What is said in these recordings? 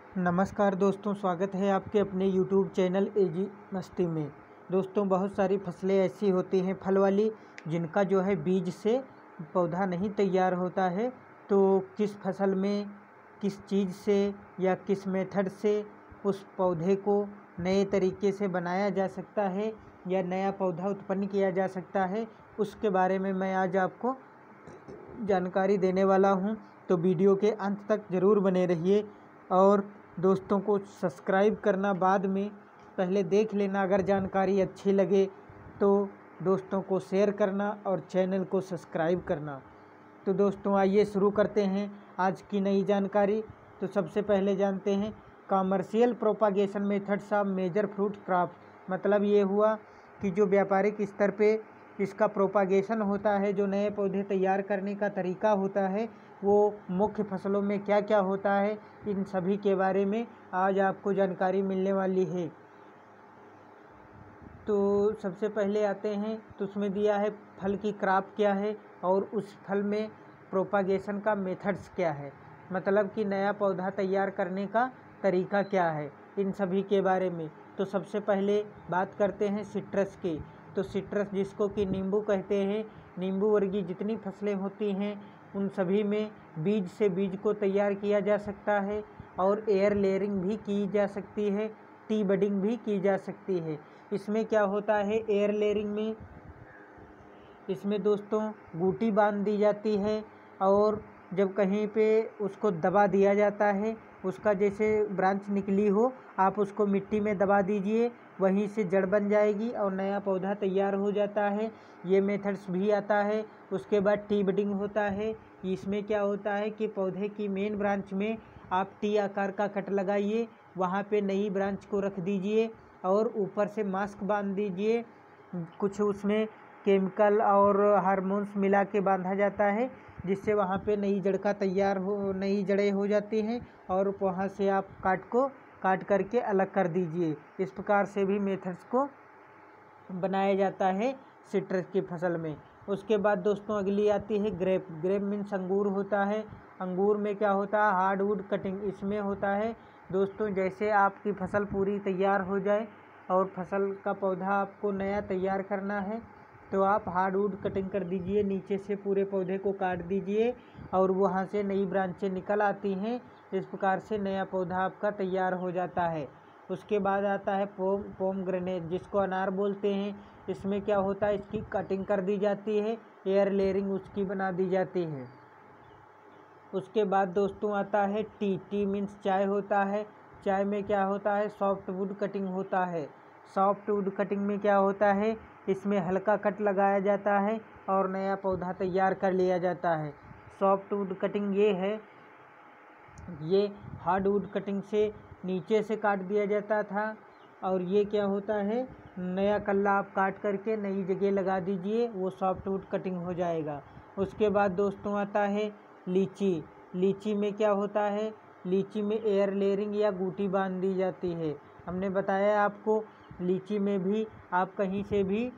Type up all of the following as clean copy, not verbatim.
नमस्कार दोस्तों, स्वागत है आपके अपने यूट्यूब चैनल एजी मस्ती में। दोस्तों, बहुत सारी फसलें ऐसी होती हैं फल वाली जिनका जो है बीज से पौधा नहीं तैयार होता है। तो किस फसल में किस चीज़ से या किस मेथड से उस पौधे को नए तरीके से बनाया जा सकता है या नया पौधा उत्पन्न किया जा सकता है, उसके बारे में मैं आज आपको जानकारी देने वाला हूं। तो वीडियो के अंत तक ज़रूर बने रहिए और दोस्तों को सब्सक्राइब करना बाद में, पहले देख लेना। अगर जानकारी अच्छी लगे तो दोस्तों को शेयर करना और चैनल को सब्सक्राइब करना। तो दोस्तों, आइए शुरू करते हैं आज की नई जानकारी। तो सबसे पहले जानते हैं commercial propagation methods of major fruit crop. मतलब ये हुआ कि जो व्यापारिक स्तर पे इसका प्रोपागेशन होता है, जो नए पौधे तैयार करने का तरीका होता है, वो मुख्य फसलों में क्या क्या होता है, इन सभी के बारे में आज आपको जानकारी मिलने वाली है। तो सबसे पहले आते हैं, तो उसमें दिया है फल की क्रॉप क्या है और उस फल में प्रोपागेशन का मेथड्स क्या है, मतलब कि नया पौधा तैयार करने का तरीका क्या है, इन सभी के बारे में। तो सबसे पहले बात करते हैं सिट्रस की। तो सिट्रस, जिसको कि नींबू कहते हैं, नींबू वर्गीय जितनी फसलें होती हैं उन सभी में बीज से बीज को तैयार किया जा सकता है और एयर लेयरिंग भी की जा सकती है, टी बडिंग भी की जा सकती है। इसमें क्या होता है, एयर लेयरिंग में इसमें दोस्तों गूटी बांध दी जाती है और जब कहीं पे उसको दबा दिया जाता है, उसका जैसे ब्रांच निकली हो, आप उसको मिट्टी में दबा दीजिए, वहीं से जड़ बन जाएगी और नया पौधा तैयार हो जाता है। ये मेथड्स भी आता है। उसके बाद टी बडिंग होता है। इसमें क्या होता है कि पौधे की मेन ब्रांच में आप टी आकार का कट लगाइए, वहाँ पे नई ब्रांच को रख दीजिए और ऊपर से मास्क बांध दीजिए। कुछ उसमें केमिकल और हार्मोन्स मिला के बांधा जाता है, जिससे वहाँ पे नई जड़ का तैयार हो, नई जड़ें हो जाती हैं और वहाँ से आप काट करके अलग कर दीजिए। इस प्रकार से भी मेथड्स को बनाया जाता है सिट्रस की फसल में। उसके बाद दोस्तों अगली आती है ग्रेप। ग्रेप मीन्स अंगूर होता है। अंगूर में क्या होता है, हार्डवुड कटिंग। इसमें होता है दोस्तों, जैसे आपकी फसल पूरी तैयार हो जाए और फसल का पौधा आपको नया तैयार करना है, तो आप हार्डवुड कटिंग कर दीजिए, नीचे से पूरे पौधे को काट दीजिए और वहाँ से नई ब्रांचें निकल आती हैं। इस प्रकार से नया पौधा आपका तैयार हो जाता है। उसके बाद आता है पोमग्रेनेट, जिसको अनार बोलते हैं। इसमें क्या होता है, इसकी कटिंग कर दी जाती है, एयर लेयरिंग उसकी बना दी जाती है। उसके बाद दोस्तों आता है टी। टी मीन्स चाय होता है। चाय में क्या होता है, सॉफ्ट वुड कटिंग होता है। सॉफ्ट वुड कटिंग में क्या होता है, इसमें हल्का कट लगाया जाता है और नया पौधा तैयार कर लिया जाता है। सॉफ्ट वुड कटिंग ये है, ये हार्डवुड कटिंग से नीचे से काट दिया जाता था और ये क्या होता है, नया कल्ला आप काट करके नई जगह लगा दीजिए, वो सॉफ्टवुड कटिंग हो जाएगा। उसके बाद दोस्तों आता है लीची। लीची में क्या होता है, लीची में एयर लेयरिंग या गूटी बांध दी जाती है। हमने बताया आपको, लीची में भी आप कहीं से भी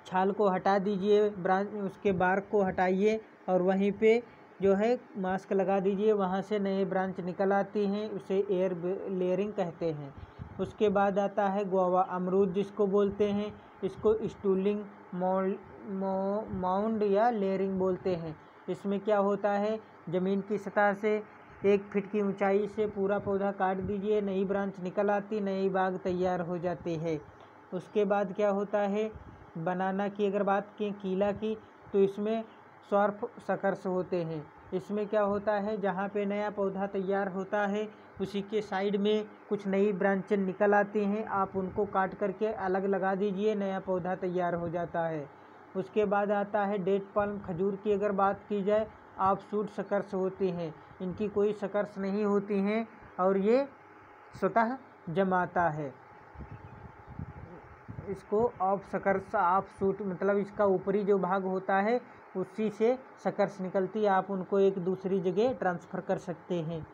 छाल को हटा दीजिए, ब्रांच उसके बार्क को हटाइए और वहीं पे जो है मास्क लगा दीजिए, वहाँ से नए ब्रांच निकल आती हैं, उसे एयर लेयरिंग कहते हैं। उसके बाद आता है गुआवा, अमरूद जिसको बोलते हैं, इसको स्टूलिंग माउंड या लेयरिंग बोलते हैं। इसमें क्या होता है, ज़मीन की सतह से 1 फीट की ऊंचाई से पूरा पौधा काट दीजिए, नई ब्रांच निकल आती, नई बाग तैयार हो जाती है। उसके बाद क्या होता है, बनाना की अगर बात की, कीला की, तो इसमें स्वार्फ सकर्स होते हैं। इसमें क्या होता है, जहाँ पे नया पौधा तैयार होता है उसी के साइड में कुछ नई ब्रांचें निकल आती हैं, आप उनको काट करके अलग लगा दीजिए, नया पौधा तैयार हो जाता है। उसके बाद आता है डेट पाल्म। खजूर की अगर बात की जाए, ऑफ शूट सकर्स होती हैं, इनकी कोई सकर्स नहीं होती हैं और ये स्वतः जमाता है। इसको ऑफ सकर्स, ऑफ शूट मतलब इसका ऊपरी जो भाग होता है उसी से सकर्स निकलती है, आप उनको एक दूसरी जगह ट्रांसफ़र कर सकते हैं।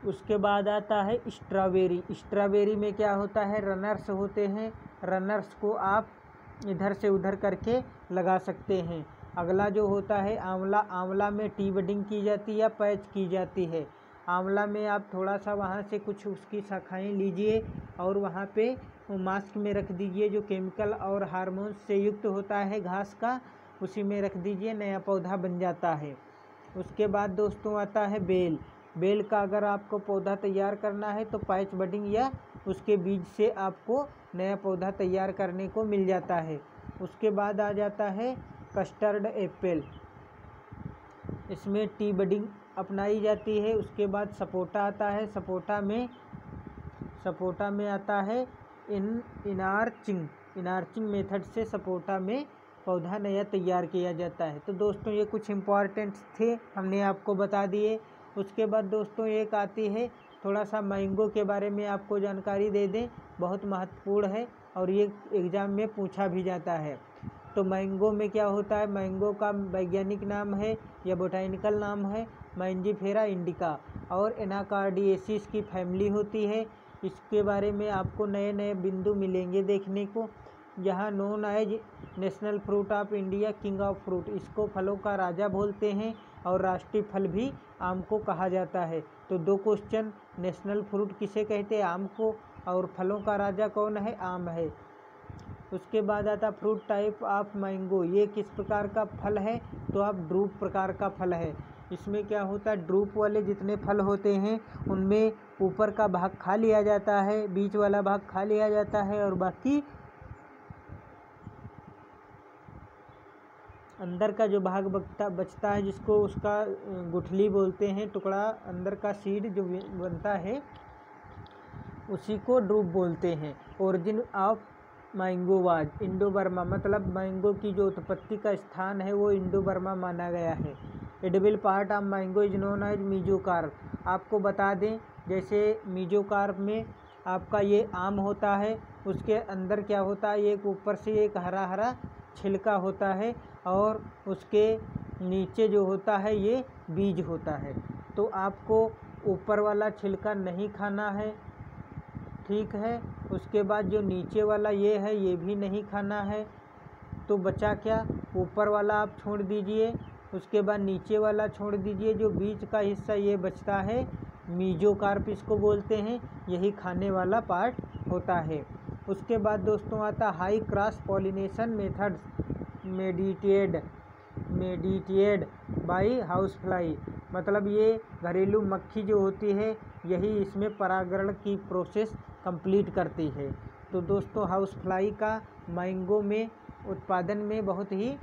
उसके बाद आता है स्ट्रॉबेरी। स्ट्रॉबेरी में क्या होता है, रनर्स होते हैं, रनर्स को आप इधर से उधर करके लगा सकते हैं। अगला जो होता है आंवला। आंवला में टी बडिंग की जाती है या पैच की जाती है। आंवला में आप थोड़ा सा वहाँ से कुछ उसकी शाखाएं लीजिए और वहाँ पे मास्क में रख दीजिए, जो केमिकल और हार्मोन्स से युक्त होता है घास का, उसी में रख दीजिए, नया पौधा बन जाता है। उसके बाद दोस्तों आता है बेल। बेल का अगर आपको पौधा तैयार करना है तो पैच बडिंग या उसके बीज से आपको नया पौधा तैयार करने को मिल जाता है। उसके बाद आ जाता है कस्टर्ड एप्पल, इसमें टी बडिंग अपनाई जाती है। उसके बाद सपोटा आता है। सपोटा में आता है इनार्चिंग मेथड से सपोटा में पौधा नया तैयार किया जाता है। तो दोस्तों ये कुछ इम्पॉर्टेंट्स थे, हमने आपको बता दिए। उसके बाद दोस्तों एक आती है, थोड़ा सा मैंगो के बारे में आपको जानकारी दे दें, बहुत महत्वपूर्ण है और ये एग्ज़ाम में पूछा भी जाता है। तो मैंगो में क्या होता है, मैंगो का वैज्ञानिक नाम है या बोटैनिकल नाम है मैंजीफेरा इंडिका और एनाकार्डियेसिस की फैमिली होती है। इसके बारे में आपको नए नए बिंदु मिलेंगे देखने को। यहाँ known as national fruit of India, king of fruit, इसको फलों का राजा बोलते हैं और राष्ट्रीय फल भी आम को कहा जाता है। तो 2 क्वेश्चन, नेशनल फ्रूट किसे कहते हैं, आम को, और फलों का राजा कौन है, आम है। उसके बाद आता फ्रूट टाइप ऑफ मैंगो, ये किस प्रकार का फल है, तो आप ड्रूप प्रकार का फल है। इसमें क्या होता है, ड्रूप वाले जितने फल होते हैं उनमें ऊपर का भाग खा लिया जाता है, बीच वाला भाग खा लिया जाता है और बाकी अंदर का जो भाग बचता है, जिसको उसका गुठली बोलते हैं, टुकड़ा अंदर का सीड जो बनता है उसी को ड्रूप बोलते हैं। Origin of mango was Indo Burma, मतलब मैंगो की जो उत्पत्ति का स्थान है वो इंडो बर्मा माना गया है। Edible part of mango is known as mesocarp. आपको बता दें, जैसे मीजोकार्प में आपका ये आम होता है, उसके अंदर क्या होता है, एक ऊपर से एक हरा हरा छिलका होता है और उसके नीचे जो होता है ये बीज होता है। तो आपको ऊपर वाला छिलका नहीं खाना है, ठीक है। उसके बाद जो नीचे वाला ये है ये भी नहीं खाना है। तो बचा क्या, ऊपर वाला आप छोड़ दीजिए, उसके बाद नीचे वाला छोड़ दीजिए, जो बीच का हिस्सा ये बचता है मीजोकार्प इसको बोलते हैं, यही खाने वाला पार्ट होता है। उसके बाद दोस्तों आता high cross pollination methods mediated by house fly, मतलब ये घरेलू मक्खी जो होती है यही इसमें परागण की प्रोसेस कंप्लीट करती है। तो दोस्तों हाउस फ्लाई का मैंगो में उत्पादन में बहुत ही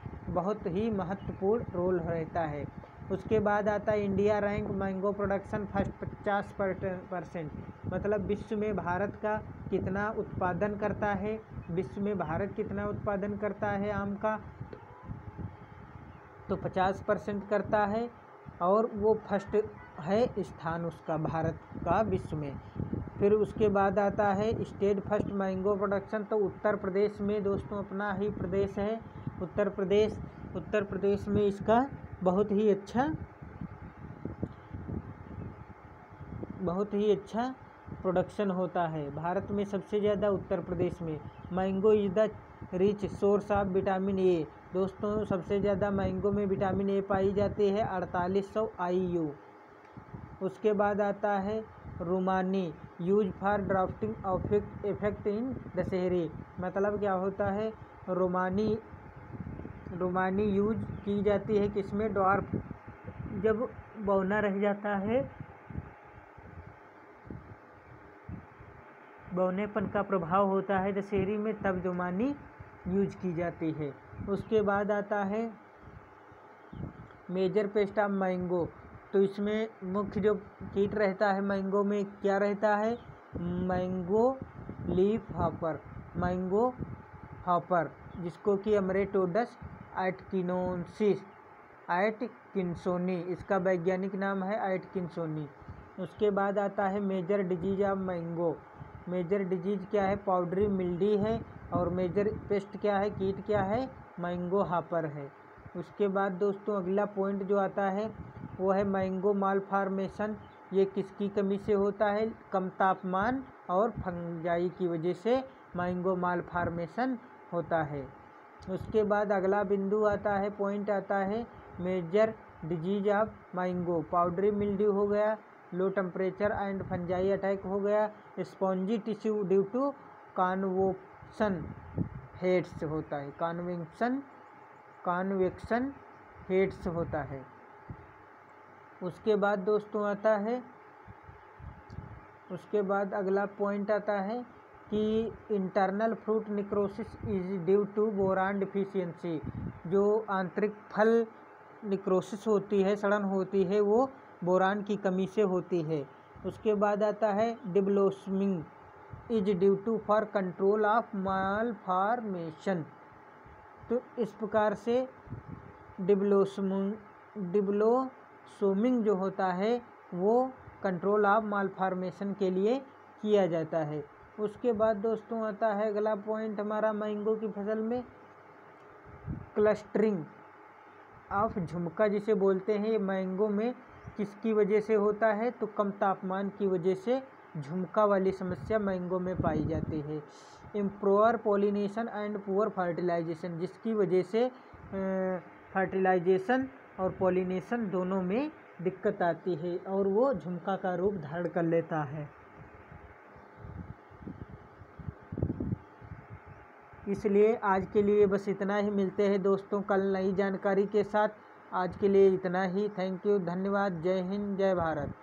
महत्वपूर्ण रोल रहता है। उसके बाद आता है India rank mango production first 50%, मतलब विश्व में भारत का कितना उत्पादन करता है, विश्व में भारत कितना उत्पादन करता है आम का, तो 50% करता है और वो फर्स्ट है स्थान उसका भारत का विश्व में। फिर उसके बाद आता है स्टेट फर्स्ट मैंगो प्रोडक्शन, तो उत्तर प्रदेश में दोस्तों अपना ही प्रदेश है उत्तर प्रदेश में इसका बहुत ही अच्छा प्रोडक्शन होता है। भारत में सबसे ज़्यादा उत्तर प्रदेश में। Mango is the rich source of vitamin A, दोस्तों सबसे ज़्यादा मैंगो में विटामिन ए पाई जाती है 4800 IU। उसके बाद आता है Rumani use for drafting effect in Dasheri, मतलब क्या होता है, रोमानी यूज की जाती है किसमें, ड्वार्फ, जब बौना रह जाता है, बौनेपन का प्रभाव होता है दशहरी में, तब रोमानी यूज की जाती है। उसके बाद आता है मेजर पेस्ट ऑफ मैंगो, तो इसमें मुख्य जो कीट रहता है मैंगो में क्या रहता है, मैंगो लीफ हॉपर, जिसको कि अमरेटोडस एटकिंसोनी, इसका वैज्ञानिक नाम है एटकिंसोनी। उसके बाद आता है major disease of mango, major disease क्या है, पाउडरी मिल्डी है, और मेजर पेस्ट क्या है, कीट क्या है, मैंगो हॉपर है। उसके बाद दोस्तों अगला पॉइंट जो आता है वो है मैंगो मालफॉर्मेशन, ये किसकी कमी से होता है, कम तापमान और फंजाई की वजह से मैंगो मालफॉर्मेशन होता है। उसके बाद अगला बिंदु आता है, पॉइंट आता है major disease of mango, powdery mildew हो गया, low temperature and fungi attack हो गया। Spongy tissue due to convection heads होता है, कॉन्वेक्शन हेड्स होता है। उसके बाद दोस्तों आता है, उसके बाद अगला पॉइंट आता है कि internal fruit necrosis is due to boron deficiency. जो आंतरिक फल निक्रोसिस होती है, सड़न होती है, वो बोरान की कमी से होती है। उसके बाद आता है deblossoming is due to for control of malformation. तो इस प्रकार से डिब्लोसोमिंग जो होता है वो कंट्रोल ऑफ मालफॉर्मेशन के लिए किया जाता है। उसके बाद दोस्तों आता है अगला पॉइंट हमारा मैंगो की फसल में क्लस्टरिंग ऑफ झुमका जिसे बोलते हैं। ये मैंगो में किसकी वजह से होता है? तो कम तापमान की वजह से झुमका वाली समस्या मैंगो में पाई जाती है। इम्प्रोअर पॉलिनेशन एंड पुअर फर्टिलाइजेशन, जिसकी वजह से फर्टिलाइजेशन और पॉलिनेशन दोनों में दिक्कत आती है और वो झुमका का रूप धारण कर लेता है। इसलिए आज के लिए बस इतना ही। मिलते हैं दोस्तों कल नई जानकारी के साथ। आज के लिए इतना ही। थैंक यू, धन्यवाद। जय हिंद, जय भारत।